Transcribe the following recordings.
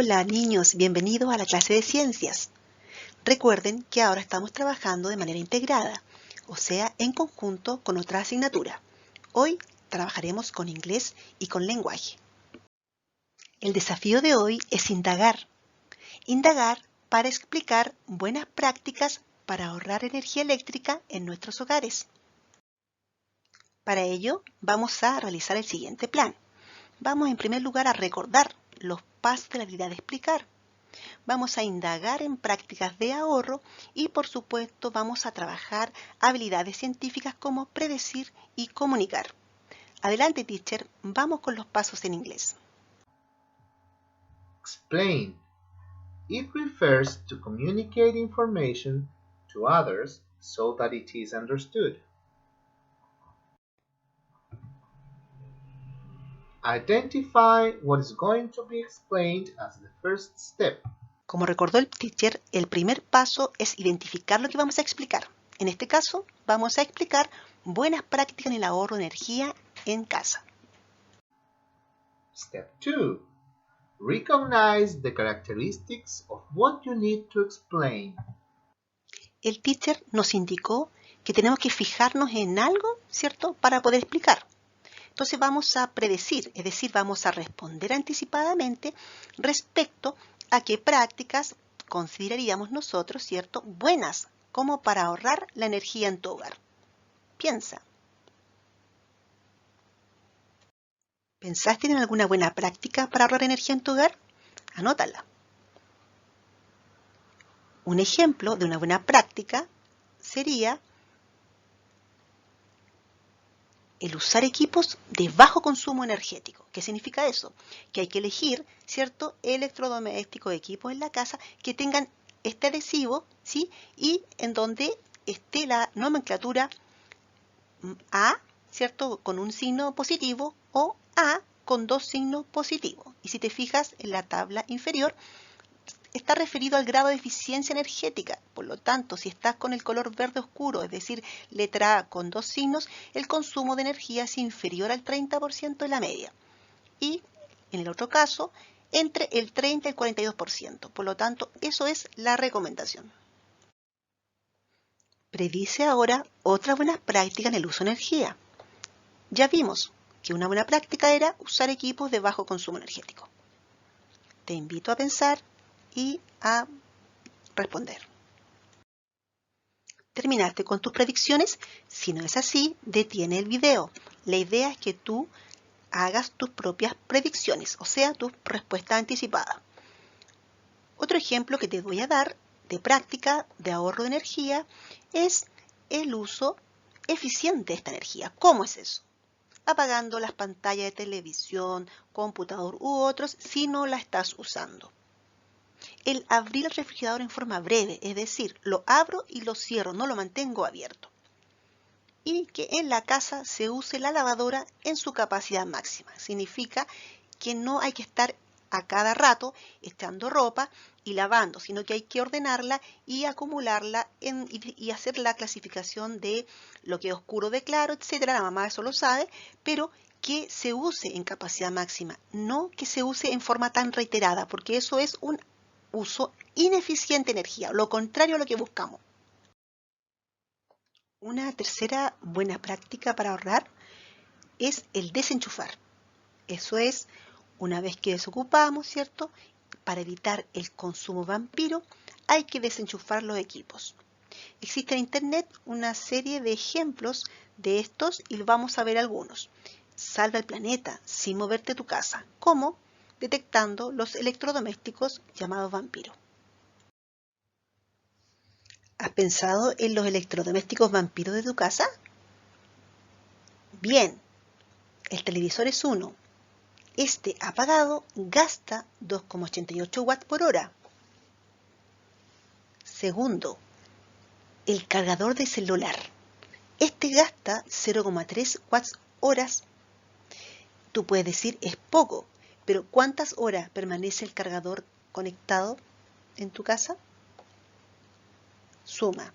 Hola niños, bienvenidos a la clase de ciencias. Recuerden que ahora estamos trabajando de manera integrada, o sea, en conjunto con otra asignatura. Hoy trabajaremos con inglés y con lenguaje. El desafío de hoy es indagar. Indagar para explicar buenas prácticas para ahorrar energía eléctrica en nuestros hogares. Para ello, vamos a realizar el siguiente plan. Vamos en primer lugar a recordar los pasos de la habilidad de explicar. Vamos a indagar en prácticas de ahorro y, por supuesto, vamos a trabajar habilidades científicas como predecir y comunicar. Adelante, teacher, vamos con los pasos en inglés. Explain. It refers to communicate information to others so that it is understood. Identify what is going to be explained as the first step. Como recordó el teacher, el primer paso es identificar lo que vamos a explicar. En este caso, vamos a explicar buenas prácticas en el ahorro de energía en casa. Step 2. Recognize the characteristics of what you need to explain. El teacher nos indicó que tenemos que fijarnos en algo, ¿cierto?, para poder explicar. Entonces vamos a predecir, es decir, vamos a responder anticipadamente respecto a qué prácticas consideraríamos nosotros, ¿cierto?, buenas como para ahorrar la energía en tu hogar. Piensa. ¿Pensaste en alguna buena práctica para ahorrar energía en tu hogar? Anótala. Un ejemplo de una buena práctica sería el usar equipos de bajo consumo energético. ¿Qué significa eso? Que hay que elegir, ¿cierto?, electrodomésticos, equipos en la casa que tengan este adhesivo, ¿sí?, y en donde esté la nomenclatura A, ¿cierto?, con un signo positivo, o A con dos signos positivos. Y si te fijas en la tabla inferior, está referido al grado de eficiencia energética. Por lo tanto, si estás con el color verde oscuro, es decir, letra A con dos signos, el consumo de energía es inferior al 30% de la media. Y en el otro caso, entre el 30 y el 42%. Por lo tanto, eso es la recomendación. Predice ahora otra buena práctica en el uso de energía. Ya vimos que una buena práctica era usar equipos de bajo consumo energético. Te invito a pensar y a responder. ¿Terminaste con tus predicciones? Si no es así, detiene el video. La idea es que tú hagas tus propias predicciones, o sea, tus respuestas anticipadas. Otro ejemplo que te voy a dar de práctica de ahorro de energía es el uso eficiente de esta energía. ¿Cómo es eso? Apagando las pantallas de televisión, computador u otros si no la estás usando. El abrir el refrigerador en forma breve, es decir, lo abro y lo cierro, no lo mantengo abierto. Y que en la casa se use la lavadora en su capacidad máxima. Significa que no hay que estar a cada rato echando ropa y lavando, sino que hay que ordenarla y acumularla y hacer la clasificación de lo que es oscuro de claro, etcétera. La mamá eso lo sabe, pero que se use en capacidad máxima, no que se use en forma tan reiterada, porque eso es un uso ineficiente de energía, lo contrario a lo que buscamos. Una tercera buena práctica para ahorrar es el desenchufar. Eso es, una vez que desocupamos, ¿cierto?, para evitar el consumo vampiro, hay que desenchufar los equipos. Existe en internet una serie de ejemplos de estos y vamos a ver algunos. Salva el planeta sin moverte de tu casa. ¿Cómo? Detectando los electrodomésticos llamados vampiros. ¿Has pensado en los electrodomésticos vampiros de tu casa? Bien, el televisor es uno. Este apagado gasta 2,88 watts por hora. Segundo, el cargador de celular. Este gasta 0,3 watts horas. Tú puedes decir es poco, pero ¿cuántas horas permanece el cargador conectado en tu casa? Suma.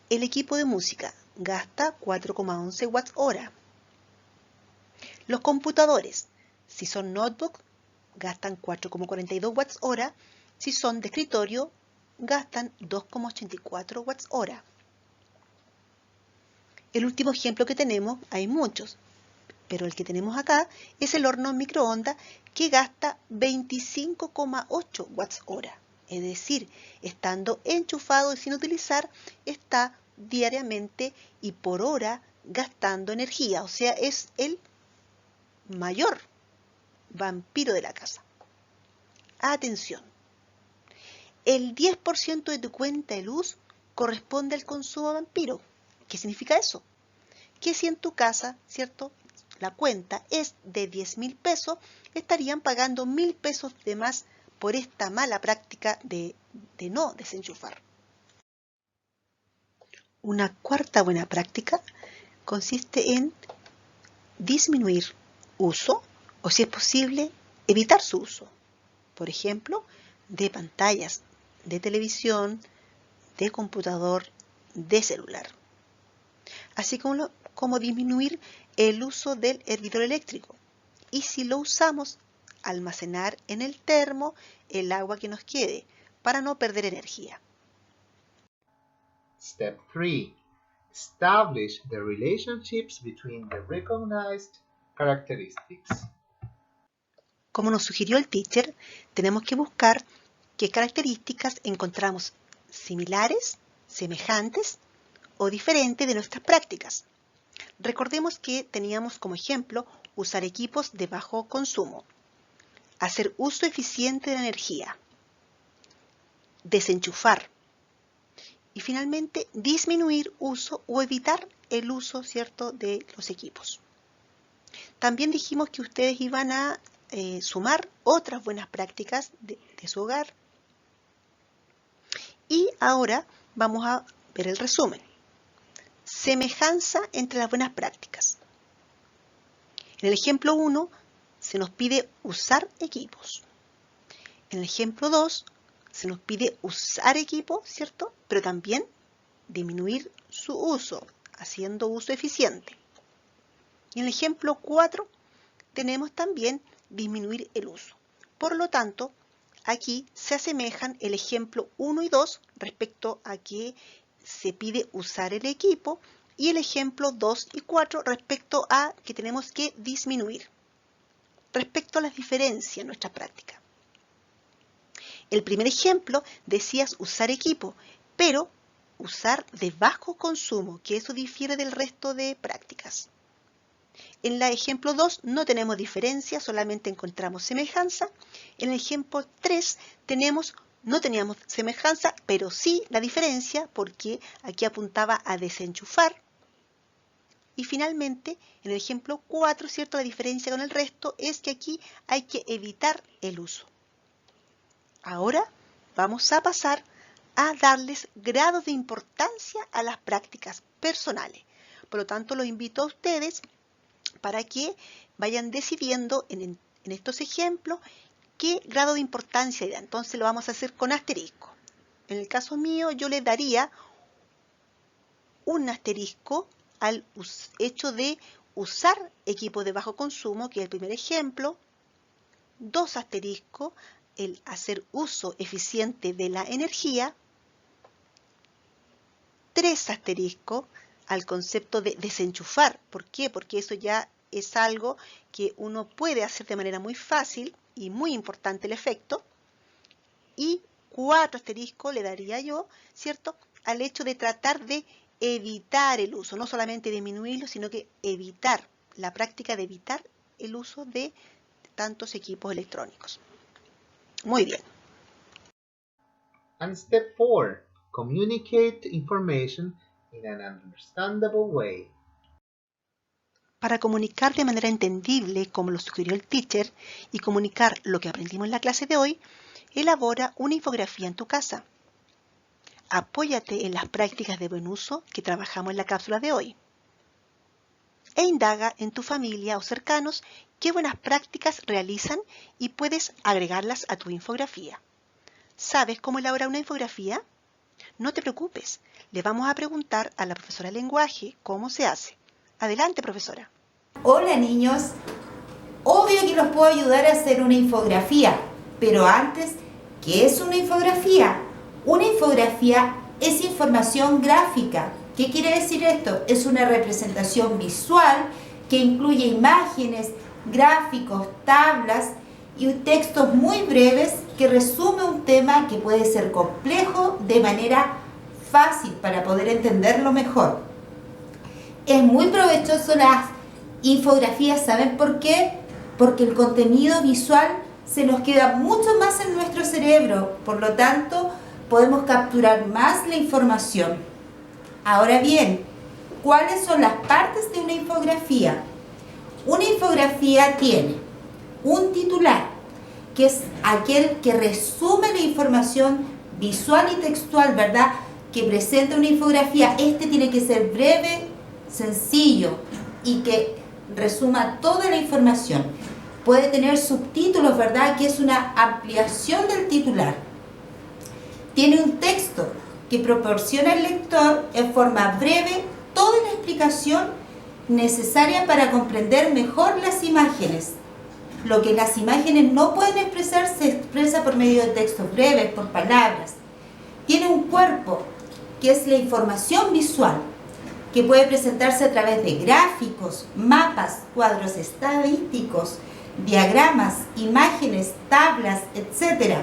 El equipo de música gasta 4,11 watts hora. Los computadores, si son notebooks, gastan 4,42 watts hora. Si son de escritorio, gastan 2,84 watts hora. El último ejemplo que tenemos, hay muchos, pero el que tenemos acá es el horno microondas que gasta 25,8 watts hora. Es decir, estando enchufado y sin utilizar, está diariamente y por hora gastando energía. O sea, es el mayor vampiro de la casa. Atención, el 10% de tu cuenta de luz corresponde al consumo vampiro. ¿Qué significa eso? Que si en tu casa, ¿cierto?, la cuenta es de 10.000 pesos, estarían pagando 1.000 pesos de más por esta mala práctica de no desenchufar. Una cuarta buena práctica consiste en disminuir uso o, si es posible, evitar su uso. Por ejemplo, de pantallas, de televisión, de computador, de celular. Así como disminuir el uso del hervidor eléctrico. Y si lo usamos, almacenar en el termo el agua que nos quede para no perder energía. Step 3. Establish the relationships between the recognized characteristics. Como nos sugirió el teacher, tenemos que buscar qué características encontramos similares, semejantes o diferentes de nuestras prácticas. Recordemos que teníamos como ejemplo usar equipos de bajo consumo, hacer uso eficiente de la energía, desenchufar y finalmente disminuir uso o evitar el uso, ¿cierto?, de los equipos. También dijimos que ustedes iban a sumar otras buenas prácticas de su hogar. Y ahora vamos a ver el resumen. Semejanza entre las buenas prácticas. En el ejemplo 1 se nos pide usar equipos. En el ejemplo 2 se nos pide usar equipos, ¿cierto? Pero también disminuir su uso, haciendo uso eficiente. Y en el ejemplo 4 tenemos también disminuir el uso. Por lo tanto, aquí se asemejan el ejemplo 1 y 2 respecto a que se pide usar el equipo y el ejemplo 2 y 4 respecto a que tenemos que disminuir. Respecto a las diferencias en nuestra práctica. El primer ejemplo decías usar equipo, pero usar de bajo consumo, que eso difiere del resto de prácticas. En el ejemplo 2 no tenemos diferencia, solamente encontramos semejanza. En el ejemplo 3 no teníamos semejanza, pero sí la diferencia, porque aquí apuntaba a desenchufar. Y finalmente, en el ejemplo 4, ¿cierto?, la diferencia con el resto es que aquí hay que evitar el uso. Ahora vamos a pasar a darles grados de importancia a las prácticas personales. Por lo tanto, los invito a ustedes para que vayan decidiendo en estos ejemplos qué grado de importancia le dan. Entonces lo vamos a hacer con asterisco. En el caso mío yo le daría un asterisco al hecho de usar equipos de bajo consumo, que es el primer ejemplo. 2 asteriscos, el hacer uso eficiente de la energía. 3 asteriscos al concepto de desenchufar. ¿Por qué? Porque eso ya es algo que uno puede hacer de manera muy fácil y muy importante el efecto. Y 4 asteriscos le daría yo, ¿cierto?, al hecho de tratar de evitar el uso, no solamente disminuirlo, sino que evitar, la práctica de evitar el uso de tantos equipos electrónicos. Muy bien. And step 4. Communicate information in an understandable way. Para comunicar de manera entendible, como lo sugirió el teacher, y comunicar lo que aprendimos en la clase de hoy, elabora una infografía en tu casa. Apóyate en las prácticas de buen uso que trabajamos en la cápsula de hoy. E indaga en tu familia o cercanos qué buenas prácticas realizan y puedes agregarlas a tu infografía. ¿Sabes cómo elaborar una infografía? No te preocupes, le vamos a preguntar a la profesora de lenguaje cómo se hace. Adelante, profesora. Hola niños, Obvio que los puedo ayudar a hacer una infografía, pero antes, ¿qué es una infografía? Una infografía es información gráfica. ¿Qué quiere decir esto? Es una representación visual que incluye imágenes, gráficos, tablas y textos muy breves que resume un tema que puede ser complejo de manera fácil para poder entenderlo mejor. Es muy provechoso las infografías, ¿saben por qué? Porque el contenido visual se nos queda mucho más en nuestro cerebro, por lo tanto podemos capturar más la información. Ahora bien, ¿cuáles son las partes de una infografía? Una infografía tiene un titular, que es aquel que resume la información visual y textual, ¿verdad?, que presenta una infografía. Este tiene que ser breve, sencillo y que resuma toda la información. Puede tener subtítulos, ¿verdad?, que es una ampliación del titular. Tiene un texto que proporciona al lector en forma breve toda la explicación necesaria para comprender mejor las imágenes. Lo que las imágenes no pueden expresar se expresa por medio de textos breves, por palabras. Tiene un cuerpo, que es la información visual, que puede presentarse a través de gráficos, mapas, cuadros estadísticos, diagramas, imágenes, tablas, etc.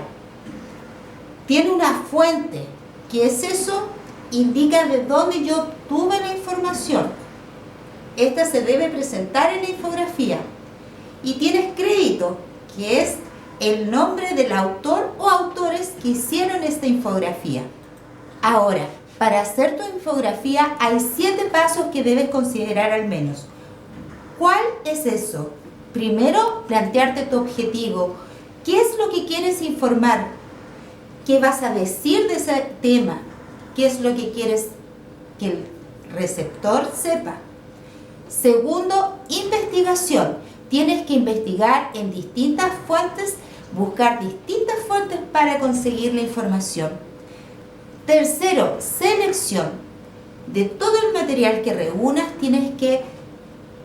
Tiene una fuente, ¿qué es eso? Indica de dónde yo obtuve la información. Esta se debe presentar en la infografía. Y tienes crédito, que es el nombre del autor o autores que hicieron esta infografía. Ahora, para hacer tu infografía hay 7 pasos que debes considerar al menos. ¿Cuál es eso? Primero, plantearte tu objetivo. ¿Qué es lo que quieres informar? ¿Qué vas a decir de ese tema? ¿Qué es lo que quieres que el receptor sepa? Segundo, investigación. Tienes que investigar en distintas fuentes, buscar distintas fuentes para conseguir la información. Tercero, selección. De todo el material que reúnas, tienes que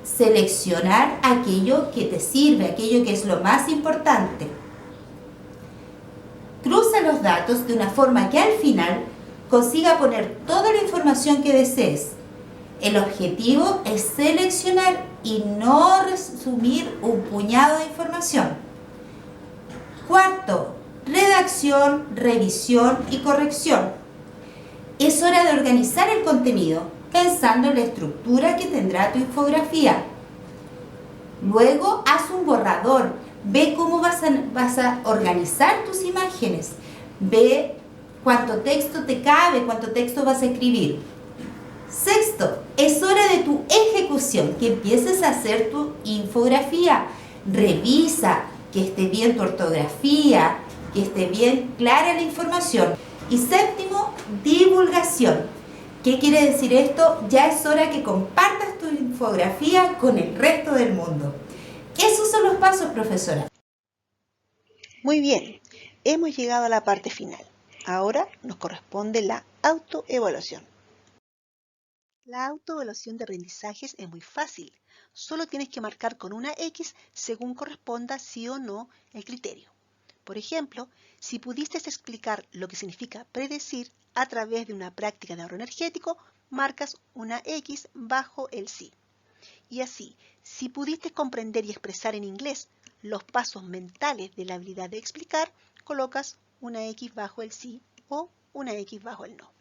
seleccionar aquello que te sirve, aquello que es lo más importante. Cruza los datos de una forma que al final consiga poner toda la información que desees. El objetivo es seleccionar y no resumir un puñado de información. Cuarto, redacción, revisión y corrección. Es hora de organizar el contenido, pensando en la estructura que tendrá tu infografía. Luego, haz un borrador. Ve cómo vas a organizar tus imágenes. Ve cuánto texto te cabe, cuánto texto vas a escribir. Sexto, es hora de tu ejecución, que empieces a hacer tu infografía. Revisa que esté bien tu ortografía, que esté bien clara la información. Y séptimo, divulgación. ¿Qué quiere decir esto? Ya es hora que compartas tu infografía con el resto del mundo. Esos son los pasos, profesora. Muy bien, hemos llegado a la parte final. Ahora nos corresponde la autoevaluación. La autoevaluación de aprendizajes es muy fácil. Solo tienes que marcar con una X según corresponda sí o no el criterio. Por ejemplo, si pudiste explicar lo que significa predecir a través de una práctica de ahorro energético, marcas una X bajo el sí. Y así, si pudiste comprender y expresar en inglés los pasos mentales de la habilidad de explicar, colocas una X bajo el sí o una X bajo el no.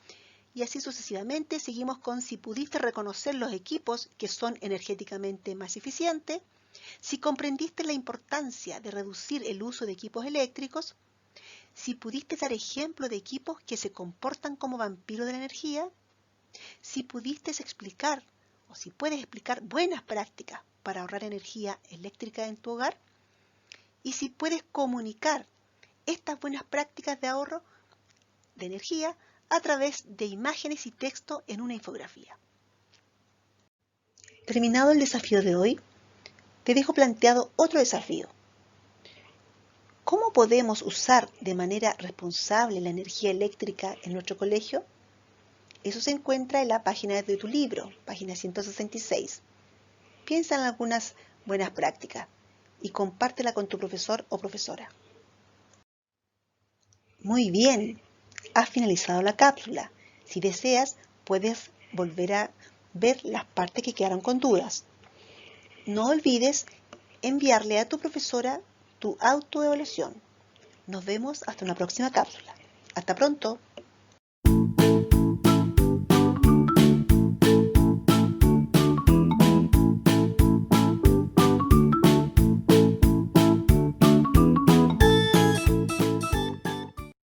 Y así sucesivamente seguimos con si pudiste reconocer los equipos que son energéticamente más eficientes, si comprendiste la importancia de reducir el uso de equipos eléctricos, si pudiste dar ejemplo de equipos que se comportan como vampiros de la energía, si pudiste explicar o si puedes explicar buenas prácticas para ahorrar energía eléctrica en tu hogar, y si puedes comunicar estas buenas prácticas de ahorro de energía a través de imágenes y texto en una infografía. Terminado el desafío de hoy, te dejo planteado otro desafío. ¿Cómo podemos usar de manera responsable la energía eléctrica en nuestro colegio? Eso se encuentra en la página de tu libro, página 166. Piensa en algunas buenas prácticas y compártela con tu profesor o profesora. Muy bien, has finalizado la cápsula. Si deseas, puedes volver a ver las partes que quedaron con dudas. No olvides enviarle a tu profesora tu autoevaluación. Nos vemos hasta una próxima cápsula. Hasta pronto.